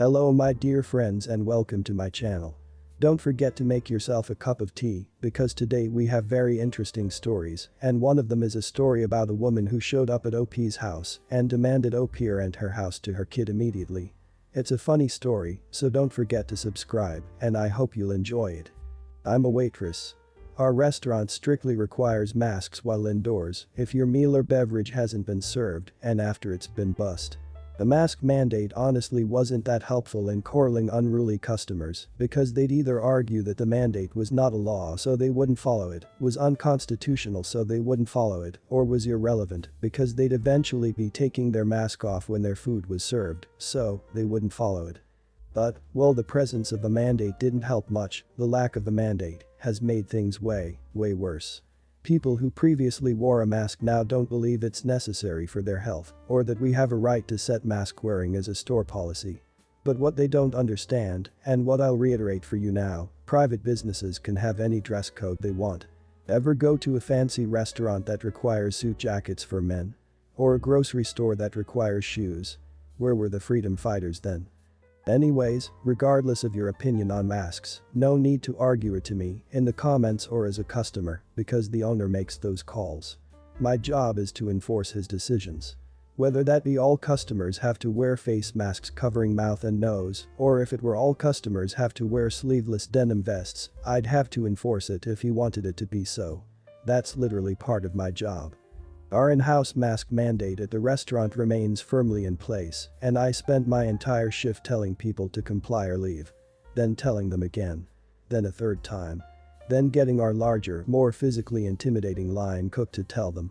Hello my dear friends and welcome to my channel. Don't forget to make yourself a cup of tea because today we have very interesting stories and one of them is a story about a woman who showed up at OP's house and demanded OP rent her house to her kid immediately. It's a funny story, so don't forget to subscribe and I hope you'll enjoy it. I'm a waitress. Our restaurant strictly requires masks while indoors if your meal or beverage hasn't been served and after it's been bussed. The mask mandate honestly wasn't that helpful in corralling unruly customers because they'd either argue that the mandate was not a law so they wouldn't follow it, was unconstitutional so they wouldn't follow it, or was irrelevant because they'd eventually be taking their mask off when their food was served, so they wouldn't follow it. But, well, the presence of a mandate didn't help much. The lack of a mandate has made things way worse. People who previously wore a mask now don't believe it's necessary for their health or that we have a right to set mask wearing as a store policy. But what they don't understand, and what I'll reiterate for you now, private businesses can have any dress code they want. Ever go to a fancy restaurant that requires suit jackets for men? Or a grocery store that requires shoes? Where were the freedom fighters then? Anyways, regardless of your opinion on masks, no need to argue it to me in the comments or as a customer because the owner makes those calls. My job is to enforce his decisions. Whether that be all customers have to wear face masks covering mouth and nose, or if it were all customers have to wear sleeveless denim vests, I'd have to enforce it if he wanted it to be so. That's literally part of my job. Our in-house mask mandate at the restaurant remains firmly in place, and I spent my entire shift telling people to comply or leave. Then telling them again. Then a third time. Then getting our larger, more physically intimidating line cook to tell them.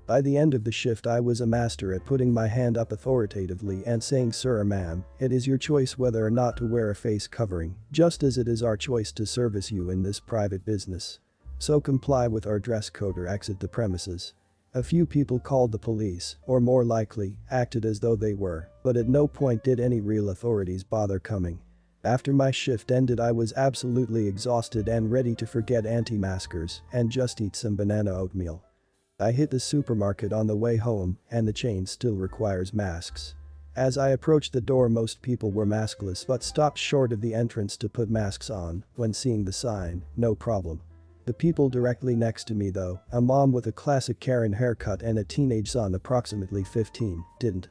By the end of the shift I was a master at putting my hand up authoritatively and saying, "Sir or ma'am, it is your choice whether or not to wear a face covering, just as it is our choice to service you in this private business. So comply with our dress code or exit the premises." A few people called the police, or more likely, acted as though they were, but at no point did any real authorities bother coming. After my shift ended I was absolutely exhausted and ready to forget anti-maskers and just eat some banana oatmeal. I hit the supermarket on the way home and the chain still requires masks. As I approached the door most people were maskless but stopped short of the entrance to put masks on when seeing the sign, "No problem." The people directly next to me though, a mom with a classic Karen haircut and a teenage son approximately 15, didn't.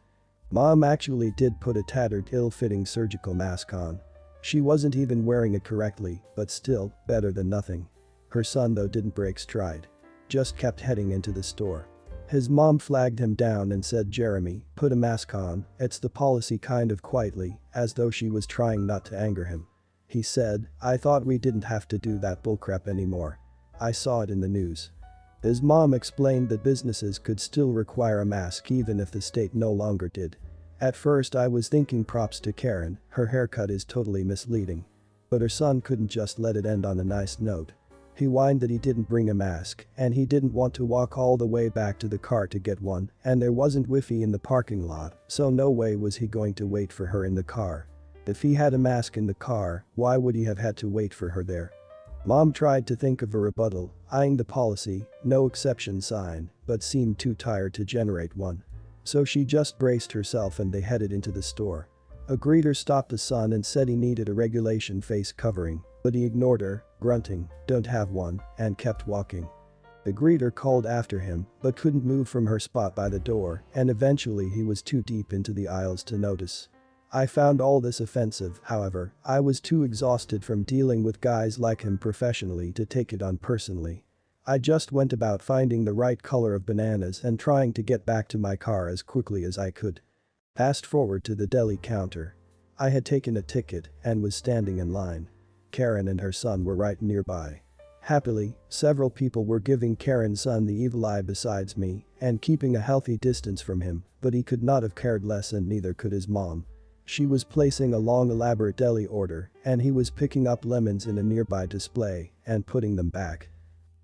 Mom actually did put a tattered, ill-fitting surgical mask on. She wasn't even wearing it correctly, but still, better than nothing. Her son though didn't break stride. Just kept heading into the store. His mom flagged him down and said, "Jeremy, put a mask on, it's the policy," kind of quietly, as though she was trying not to anger him. He said, "I thought we didn't have to do that bullcrap anymore. I saw it in the news." His mom explained that businesses could still require a mask even if the state no longer did. At first I was thinking props to Karen, her haircut is totally misleading. But her son couldn't just let it end on a nice note. He whined that he didn't bring a mask and he didn't want to walk all the way back to the car to get one and there wasn't Wi-Fi in the parking lot, so no way was he going to wait for her in the car. If he had a mask in the car, why would he have had to wait for her there? Mom tried to think of a rebuttal, eyeing the policy, no exception sign, but seemed too tired to generate one. So she just braced herself and they headed into the store. A greeter stopped the son and said he needed a regulation face covering, but he ignored her, grunting, "Don't have one," and kept walking. The greeter called after him, but couldn't move from her spot by the door, and eventually he was too deep into the aisles to notice. I found all this offensive, however, I was too exhausted from dealing with guys like him professionally to take it on personally. I just went about finding the right color of bananas and trying to get back to my car as quickly as I could. Fast forward to the deli counter. I had taken a ticket and was standing in line. Karen and her son were right nearby. Happily, several people were giving Karen's son the evil eye besides me and keeping a healthy distance from him, but he could not have cared less and neither could his mom. She was placing a long elaborate deli order and he was picking up lemons in a nearby display and putting them back.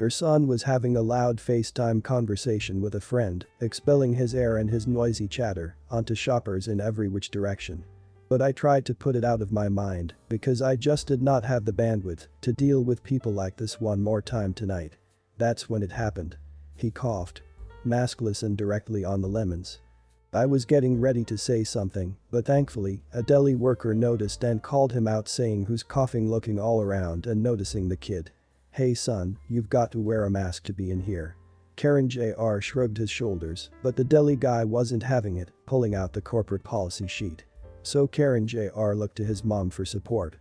Her son was having a loud FaceTime conversation with a friend, expelling his air and his noisy chatter onto shoppers in every which direction. But I tried to put it out of my mind because I just did not have the bandwidth to deal with people like this one more time tonight. That's when it happened. He coughed. Maskless and directly on the lemons. I was getting ready to say something, but thankfully, a deli worker noticed and called him out saying who's coughing, looking all around and noticing the kid. "Hey son, you've got to wear a mask to be in here." Karen Jr. shrugged his shoulders, but the deli guy wasn't having it, pulling out the corporate policy sheet. So Karen Jr. looked to his mom for support.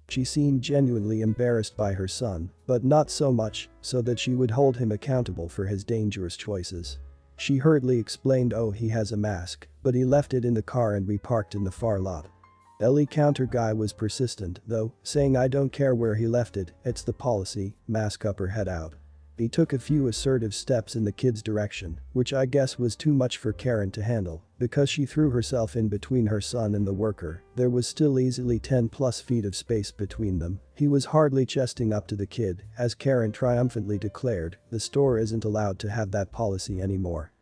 She seemed genuinely embarrassed by her son, but not so much so that she would hold him accountable for his dangerous choices. She hurriedly explained, "Oh, he has a mask, but he left it in the car and we parked in the far lot." Deli counter guy was persistent though, saying, "I don't care where he left it, it's the policy, mask up or head out." He took a few assertive steps in the kid's direction, which I guess was too much for Karen to handle, because she threw herself in between her son and the worker. There was still easily 10+ feet of space between them. He was hardly chesting up to the kid, as Karen triumphantly declared, "The store isn't allowed to have that policy anymore.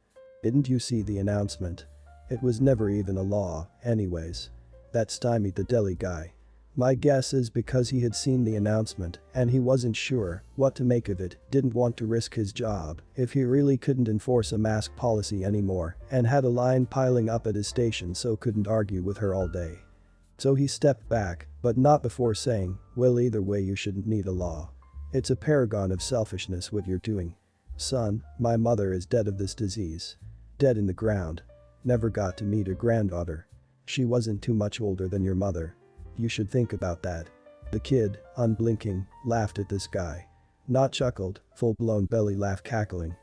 Didn't you see the announcement? It was never even a law, anyways." That stymied the deli guy. My guess is because he had seen the announcement and he wasn't sure what to make of it, didn't want to risk his job if he really couldn't enforce a mask policy anymore, and had a line piling up at his station so couldn't argue with her all day. So he stepped back, but not before saying, "Well, either way you shouldn't need a law. It's a paragon of selfishness what you're doing. Son, my mother is dead of this disease. Dead in the ground. Never got to meet her granddaughter. She wasn't too much older than your mother. You should think about that." The kid, unblinking, laughed at this guy. Not chuckled, full-blown belly laugh cackling.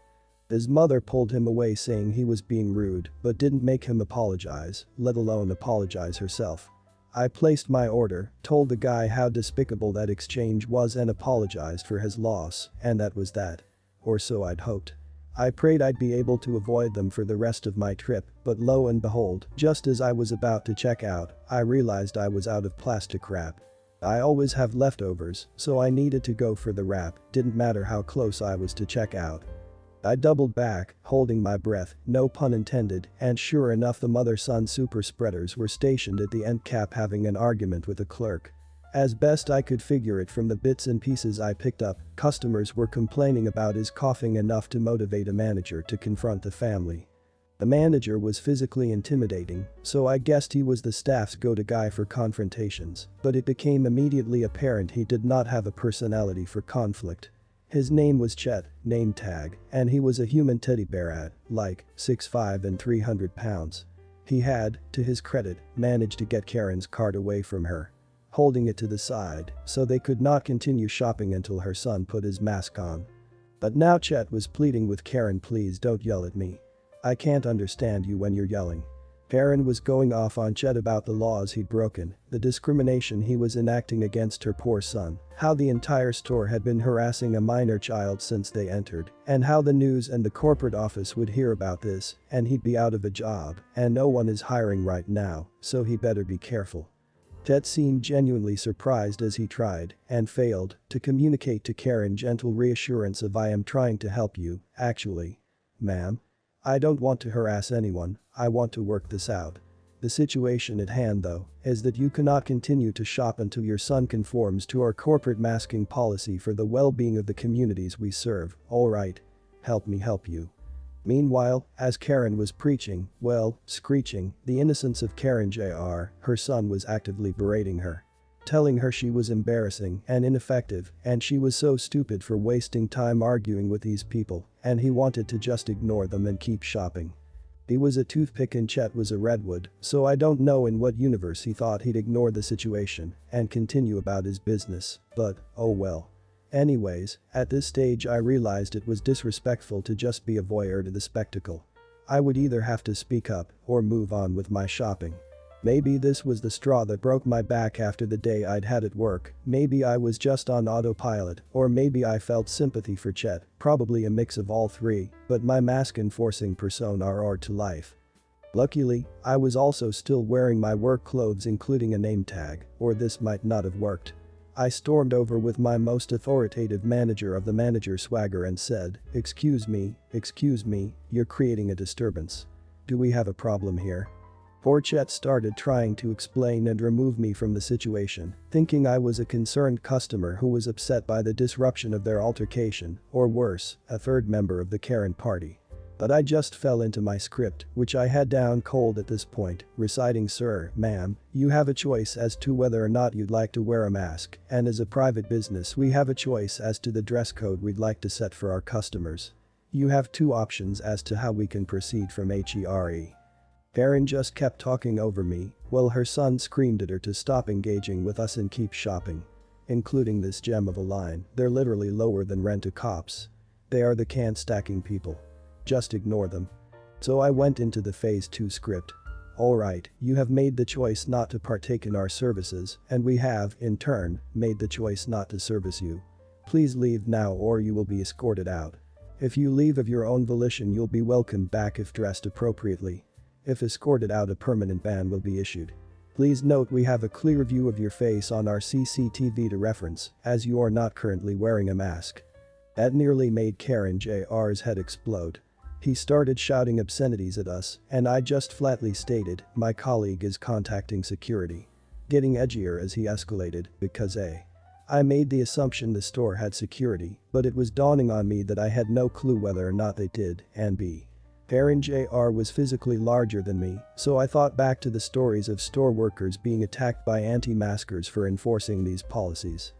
His mother pulled him away saying he was being rude, but didn't make him apologize, let alone apologize herself. I placed my order, told the guy how despicable that exchange was and apologized for his loss, and that was that. Or so I'd hoped. I prayed I'd be able to avoid them for the rest of my trip, but lo and behold, just as I was about to check out, I realized I was out of plastic wrap. I always have leftovers, so I needed to go for the wrap, didn't matter how close I was to check out. I doubled back, holding my breath, no pun intended, and sure enough the mother-son super spreaders were stationed at the end cap having an argument with a clerk. As best I could figure it from the bits and pieces I picked up, customers were complaining about his coughing enough to motivate a manager to confront the family. The manager was physically intimidating, so I guessed he was the staff's go-to guy for confrontations, but it became immediately apparent he did not have a personality for conflict. His name was Chet, name tag, and he was a human teddy bear at, like, 6'5" and 300 pounds. He had, to his credit, managed to get Karen's cart away from her, holding it to the side so they could not continue shopping until her son put his mask on. But now Chet was pleading with Karen, "Please don't yell at me. I can't understand you when you're yelling." Karen was going off on Chet about the laws he'd broken, the discrimination he was enacting against her poor son, how the entire store had been harassing a minor child since they entered, and how the news and the corporate office would hear about this and he'd be out of a job, and no one is hiring right now, so he better be careful. Chet seemed genuinely surprised as he tried, and failed, to communicate to Karen gentle reassurance of, "I am trying to help you, actually. Ma'am. I don't want to harass anyone, I want to work this out. The situation at hand though, is that you cannot continue to shop until your son conforms to our corporate masking policy for the well-being of the communities we serve, alright? Help me help you." Meanwhile, as Karen was preaching, well, screeching, the innocence of Karen Jr., her son was actively berating her. Telling her she was embarrassing and ineffective, and she was so stupid for wasting time arguing with these people, and he wanted to just ignore them and keep shopping. He was a toothpick and Chet was a redwood, so I don't know in what universe he thought he'd ignore the situation and continue about his business, but, oh well. Anyways, at this stage I realized it was disrespectful to just be a voyeur to the spectacle. I would either have to speak up or move on with my shopping. Maybe this was the straw that broke my back after the day I'd had at work, maybe I was just on autopilot, or maybe I felt sympathy for Chet, probably a mix of all three, but my mask-enforcing persona are to life. Luckily, I was also still wearing my work clothes including a name tag, or this might not have worked. I stormed over with my most authoritative manager of the manager swagger and said, excuse me, you're creating a disturbance. Do we have a problem here?" Poor Chet started trying to explain and remove me from the situation, thinking I was a concerned customer who was upset by the disruption of their altercation, or worse, a third member of the Karen party. But I just fell into my script, which I had down cold at this point, reciting, "Sir, ma'am, you have a choice as to whether or not you'd like to wear a mask, and as a private business we have a choice as to the dress code we'd like to set for our customers. You have two options as to how we can proceed from here." Karen just kept talking over me, while her son screamed at her to stop engaging with us and keep shopping. Including this gem of a line, they're literally lower than rent-a-cops. They are the can-stacking people. Just ignore them. So I went into the phase 2 script. "Alright, you have made the choice not to partake in our services, and we have, in turn, made the choice not to service you. Please leave now or you will be escorted out. If you leave of your own volition you'll be welcomed back if dressed appropriately. If escorted out, a permanent ban will be issued. Please note we have a clear view of your face on our CCTV to reference, as you are not currently wearing a mask." That nearly made Karen Jr.'s head explode. He started shouting obscenities at us, and I just flatly stated, "My colleague is contacting security." Getting edgier as he escalated, because A. I made the assumption the store had security, but it was dawning on me that I had no clue whether or not they did, and B. Karen Jr. was physically larger than me, so I thought back to the stories of store workers being attacked by anti-maskers for enforcing these policies.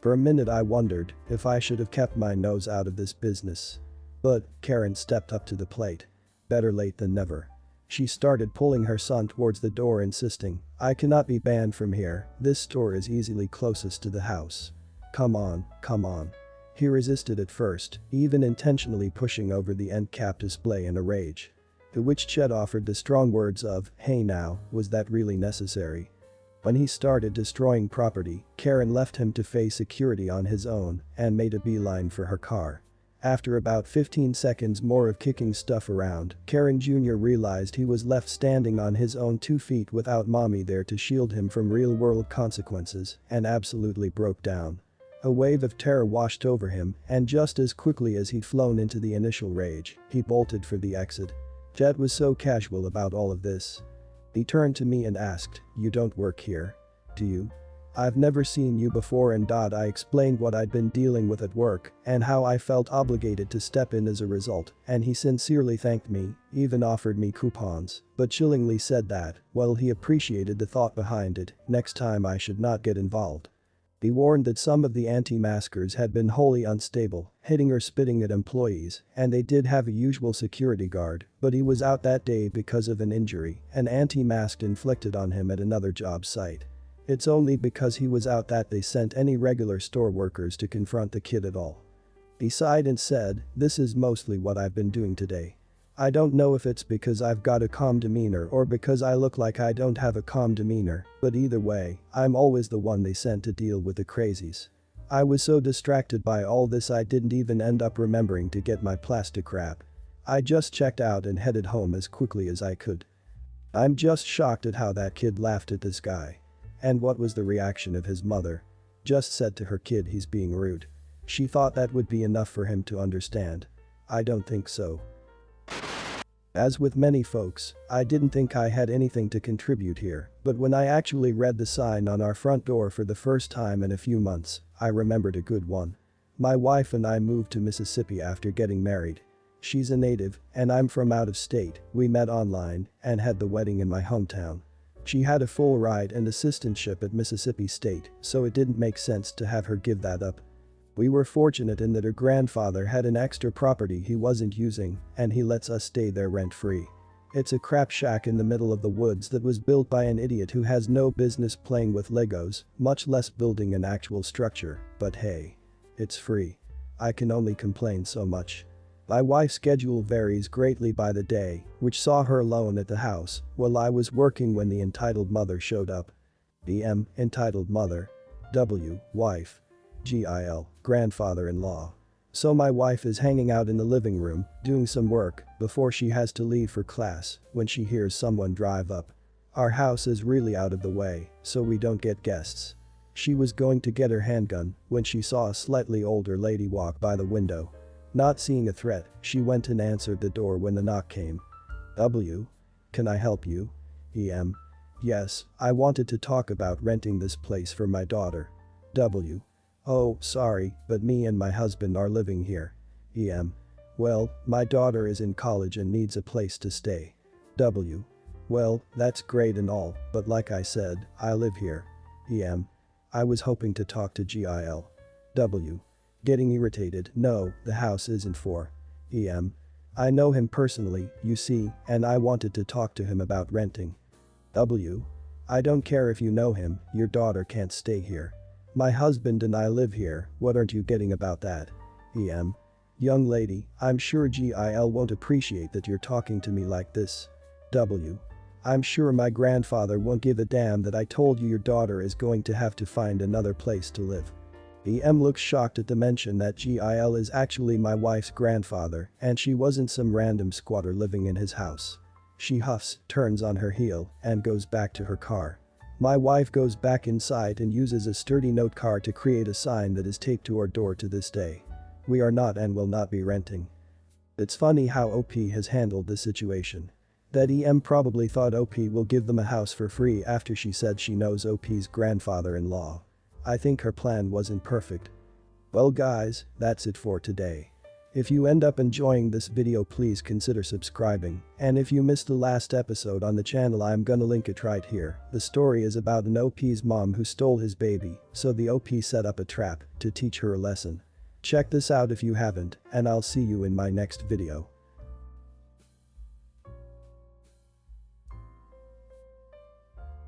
For a minute I wondered if I should have kept my nose out of this business. But Karen stepped up to the plate. Better late than never. She started pulling her son towards the door, insisting, "I cannot be banned from here, this store is easily closest to the house. Come on, come on." He resisted at first, even intentionally pushing over the end cap display in a rage. To which Chet offered the strong words of, "Hey now, was that really necessary?" When he started destroying property, Karen left him to face security on his own and made a beeline for her car. After about 15 seconds more of kicking stuff around, Karen Jr. realized he was left standing on his own 2 feet without mommy there to shield him from real-world consequences, and absolutely broke down. A wave of terror washed over him, and just as quickly as he'd flown into the initial rage, he bolted for the exit. Jet was so casual about all of this. He turned to me and asked, "You don't work here, do you? I've never seen you before," and I explained what I'd been dealing with at work and how I felt obligated to step in as a result, and he sincerely thanked me, even offered me coupons, but chillingly said that, well, he appreciated the thought behind it, next time I should not get involved. He warned that some of the anti-maskers had been wholly unstable, hitting or spitting at employees, and they did have a usual security guard, but he was out that day because of an injury an anti-masked inflicted on him at another job site. It's only because he was out that they sent any regular store workers to confront the kid at all. He sighed and said, "This is mostly what I've been doing today. I don't know if it's because I've got a calm demeanor or because I look like I don't have a calm demeanor, but either way, I'm always the one they sent to deal with the crazies. I was so distracted by all this I didn't even end up remembering to get my plastic wrap. I just checked out and headed home as quickly as I could." I'm just shocked at how that kid laughed at this guy. And what was the reaction of his mother? Just said to her kid he's being rude. She thought that would be enough for him to understand. I don't think so. As with many folks, I didn't think I had anything to contribute here, but when I actually read the sign on our front door for the first time in a few months, I remembered a good one. My wife and I moved to Mississippi after getting married. She's a native, and I'm from out of state. We met online and had the wedding in my hometown. She had a full ride and assistantship at Mississippi State, so it didn't make sense to have her give that up. We were fortunate in that her grandfather had an extra property he wasn't using, and he lets us stay there rent-free. It's a crap shack in the middle of the woods that was built by an idiot who has no business playing with Legos, much less building an actual structure, but hey. It's free. I can only complain so much. My wife's schedule varies greatly by the day, which saw her alone at the house while I was working when the entitled mother showed up. BM, entitled mother. W, wife. GIL, grandfather-in-law. So my wife is hanging out in the living room, doing some work, before she has to leave for class, when she hears someone drive up. Our house is really out of the way, so we don't get guests. She was going to get her handgun when she saw a slightly older lady walk by the window. Not seeing a threat, she went and answered the door when the knock came. W. Can I help you? EM. Yes, I wanted to talk about renting this place for my daughter. W. Oh, sorry, but me and my husband are living here. EM. Well, my daughter is in college and needs a place to stay. W. Well, that's great and all, but like I said, I live here. EM. I was hoping to talk to GIL. W. Getting irritated, no, the house isn't for. EM. I know him personally, you see, and I wanted to talk to him about renting. W. I don't care if you know him, your daughter can't stay here. My husband and I live here, what aren't you getting about that? EM. Young lady, I'm sure GIL won't appreciate that you're talking to me like this. W. I'm sure my grandfather won't give a damn that I told you your daughter is going to have to find another place to live. EM looks shocked at the mention that GIL is actually my wife's grandfather and she wasn't some random squatter living in his house. She huffs, turns on her heel, and goes back to her car. My wife goes back inside and uses a sturdy note card to create a sign that is taped to our door to this day. We are not and will not be renting. It's funny how OP has handled the situation. That EM probably thought OP will give them a house for free after she said she knows OP's grandfather-in-law. I think her plan wasn't perfect. Well guys, that's it for today. If you end up enjoying this video, please consider subscribing, and if you missed the last episode on the channel, I'm gonna link it right here. The story is about an OP's mom who stole his baby, so the OP set up a trap to teach her a lesson. Check this out if you haven't, and I'll see you in my next video.